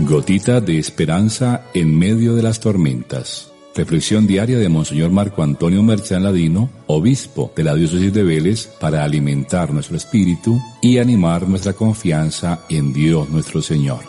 Gotita de esperanza en medio de las tormentas. Reflexión diaria de Monseñor Marco Antonio Merchán Ladino, obispo de la diócesis de Vélez, para alimentar nuestro espíritu y animar nuestra confianza en Dios nuestro Señor.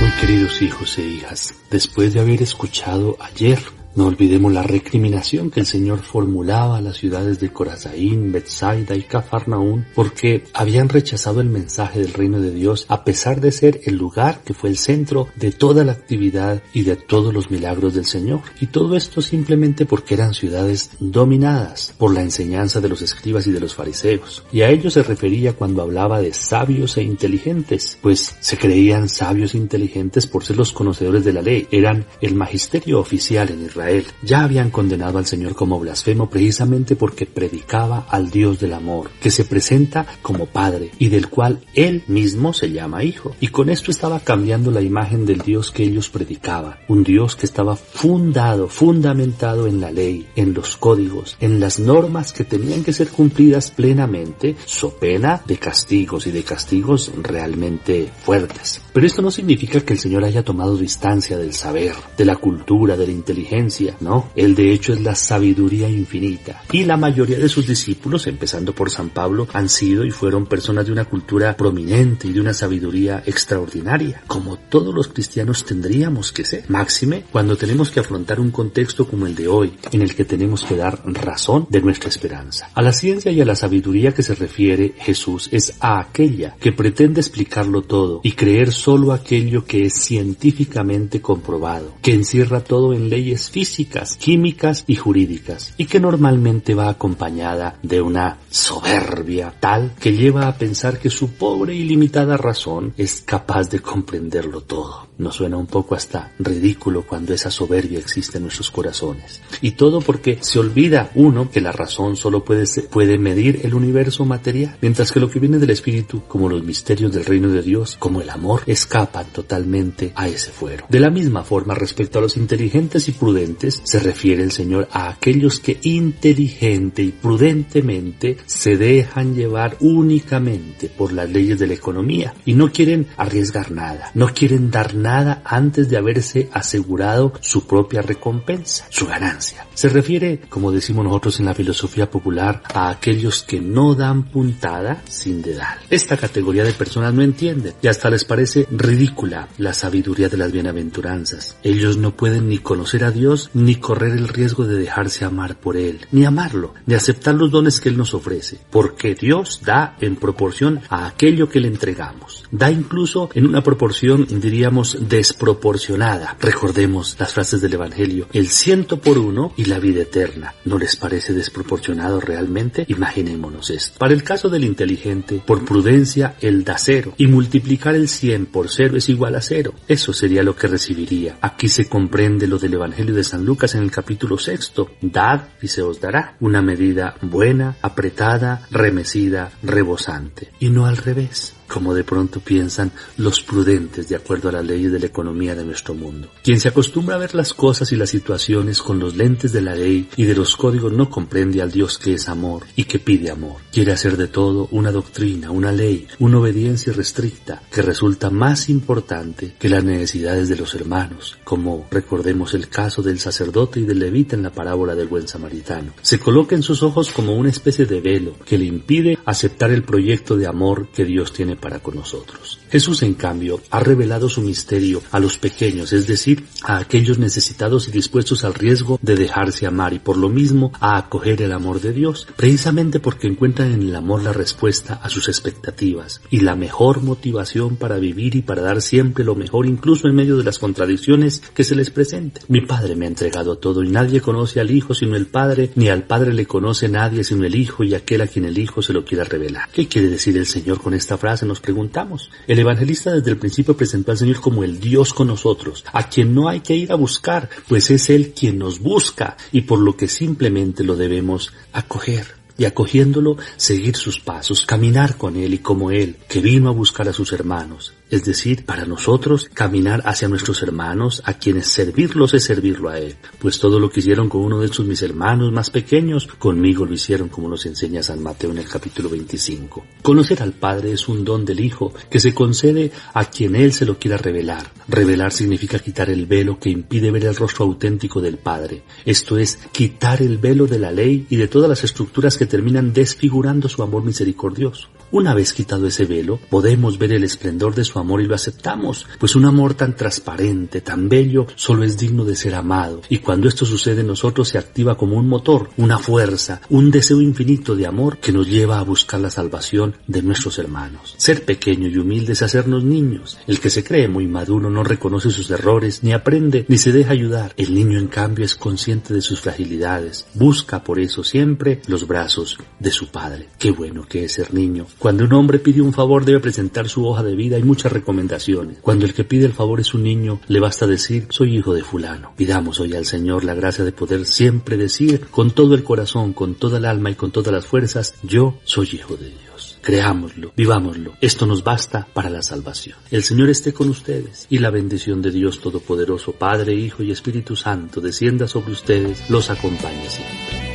Muy queridos hijos e hijas, después de haber escuchado ayer, no olvidemos la recriminación que el Señor formulaba a las ciudades de Corazaín, Betsaida y Cafarnaún porque habían rechazado el mensaje del reino de Dios a pesar de ser el lugar que fue el centro de toda la actividad y de todos los milagros del Señor. Y todo esto simplemente porque eran ciudades dominadas por la enseñanza de los escribas y de los fariseos. Y a ellos se refería cuando hablaba de sabios e inteligentes, pues se creían sabios e inteligentes por ser los conocedores de la ley. Eran el magisterio oficial en Israel. Ya habían condenado al Señor como blasfemo precisamente porque predicaba al Dios del amor, que se presenta como Padre y del cual Él mismo se llama Hijo. Y con esto estaba cambiando la imagen del Dios que ellos predicaban, un Dios que estaba fundamentado en la ley, en los códigos, en las normas que tenían que ser cumplidas plenamente, so pena de castigos y de castigos realmente fuertes. Pero esto no significa que el Señor haya tomado distancia del saber, de la cultura, de la inteligencia. No, Él de hecho es la sabiduría infinita. Y la mayoría de sus discípulos, empezando por San Pablo, han sido y fueron personas de una cultura prominente y de una sabiduría extraordinaria, como todos los cristianos tendríamos que ser. Máxime cuando tenemos que afrontar un contexto como el de hoy, en el que tenemos que dar razón de nuestra esperanza. A la ciencia y a la sabiduría que se refiere Jesús es a aquella que pretende explicarlo todo y creer solo aquello que es científicamente comprobado, que encierra todo en leyes físicas, químicas y jurídicas, y que normalmente va acompañada de una soberbia tal que lleva a pensar que su pobre y limitada razón es capaz de comprenderlo todo. Nos suena un poco hasta ridículo cuando esa soberbia existe en nuestros corazones. Y todo porque se olvida uno que la razón solo puede medir el universo material, mientras que lo que viene del espíritu, como los misterios del reino de Dios, como el amor, escapan totalmente a ese fuero. De la misma forma, respecto a los inteligentes y prudentes, se refiere el Señor a aquellos que inteligente y prudentemente se dejan llevar únicamente por las leyes de la economía y no quieren arriesgar nada, no quieren dar nada antes de haberse asegurado su propia recompensa, su ganancia. Se refiere, como decimos nosotros en la filosofía popular, a aquellos que no dan puntada sin dedal. Esta categoría de personas no entienden y hasta les parece ridícula la sabiduría de las bienaventuranzas. Ellos no pueden ni conocer a Dios ni correr el riesgo de dejarse amar por Él, ni amarlo, ni aceptar los dones que Él nos ofrece, porque Dios da en proporción a aquello que le entregamos. Da incluso en una proporción, diríamos, desproporcionada. Recordemos las frases del Evangelio: el 100 por 1 y la vida eterna. ¿No les parece desproporcionado realmente? Imaginémonos esto. Para el caso del inteligente, por prudencia él da 0 y multiplicar el 100 por 0 es igual a 0. Eso sería lo que recibiría. Aquí se comprende lo del Evangelio de San Lucas en el capítulo 6. Dad y se os dará. Una medida buena, apretada, remecida, rebosante. Y no al revés, como de pronto piensan los prudentes de acuerdo a las leyes de la economía de nuestro mundo. Quien se acostumbra a ver las cosas y las situaciones con los lentes de la ley y de los códigos no comprende al Dios que es amor y que pide amor. Quiere hacer de todo una doctrina, una ley, una obediencia irrestricta que resulta más importante que las necesidades de los hermanos, como recordemos el caso del sacerdote y del levita en la parábola del buen samaritano. Se coloca en sus ojos como una especie de velo que le impide aceptar el proyecto de amor que Dios tiene para con nosotros. Jesús, en cambio, ha revelado su misterio a los pequeños, es decir, a aquellos necesitados y dispuestos al riesgo de dejarse amar y por lo mismo a acoger el amor de Dios, precisamente porque encuentran en el amor la respuesta a sus expectativas y la mejor motivación para vivir y para dar siempre lo mejor, incluso en medio de las contradicciones que se les presenten. Mi Padre me ha entregado todo y nadie conoce al Hijo sino el Padre, ni al Padre le conoce nadie sino el Hijo y aquel a quien el Hijo se lo quiera revelar. ¿Qué quiere decir el Señor con esta frase? Nos preguntamos. El evangelista desde el principio presentó al Señor como el Dios con nosotros, a quien no hay que ir a buscar, pues es Él quien nos busca y por lo que simplemente lo debemos acoger. Y acogiéndolo, seguir sus pasos, caminar con Él y como Él, que vino a buscar a sus hermanos. es decir, para nosotros caminar hacia nuestros hermanos, a quienes servirlos es servirlo a Él, pues todo lo que hicieron con uno de estos mis hermanos más pequeños, conmigo lo hicieron, como nos enseña San Mateo en el capítulo 25. Conocer al Padre es un don del Hijo que se concede a quien Él se lo quiera revelar. Revelar significa quitar el velo que impide ver el rostro auténtico del Padre, esto es, quitar el velo de la ley y de todas las estructuras que terminan desfigurando su amor misericordioso. Una vez quitado ese velo, podemos ver el esplendor de su amor y lo aceptamos, pues un amor tan transparente, tan bello, solo es digno de ser amado, y cuando esto sucede en nosotros se activa como un motor, una fuerza, un deseo infinito de amor que nos lleva a buscar la salvación de nuestros hermanos. Ser pequeño y humilde es hacernos niños. El que se cree muy maduro no reconoce sus errores, ni aprende, ni se deja ayudar. El niño, en cambio, es consciente de sus fragilidades, busca por eso siempre los brazos de su padre. Qué bueno que es ser niño. Cuando un hombre pide un favor debe presentar su hoja de vida, hay muchas recomendaciones. Cuando el que pide el favor es un niño, le basta decir, soy hijo de fulano. Pidamos hoy al Señor la gracia de poder siempre decir, con todo el corazón, con toda el alma y con todas las fuerzas, yo soy hijo de Dios. Creámoslo, vivámoslo. Esto nos basta para la salvación. El Señor esté con ustedes y la bendición de Dios Todopoderoso, Padre, Hijo y Espíritu Santo, descienda sobre ustedes, los acompañe siempre.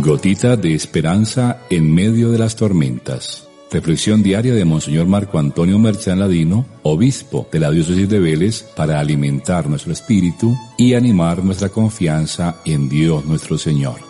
Gotita de esperanza en medio de las tormentas. Reflexión diaria de Monseñor Marco Antonio Merchán Ladino, obispo de la diócesis de Vélez, para alimentar nuestro espíritu y animar nuestra confianza en Dios nuestro Señor.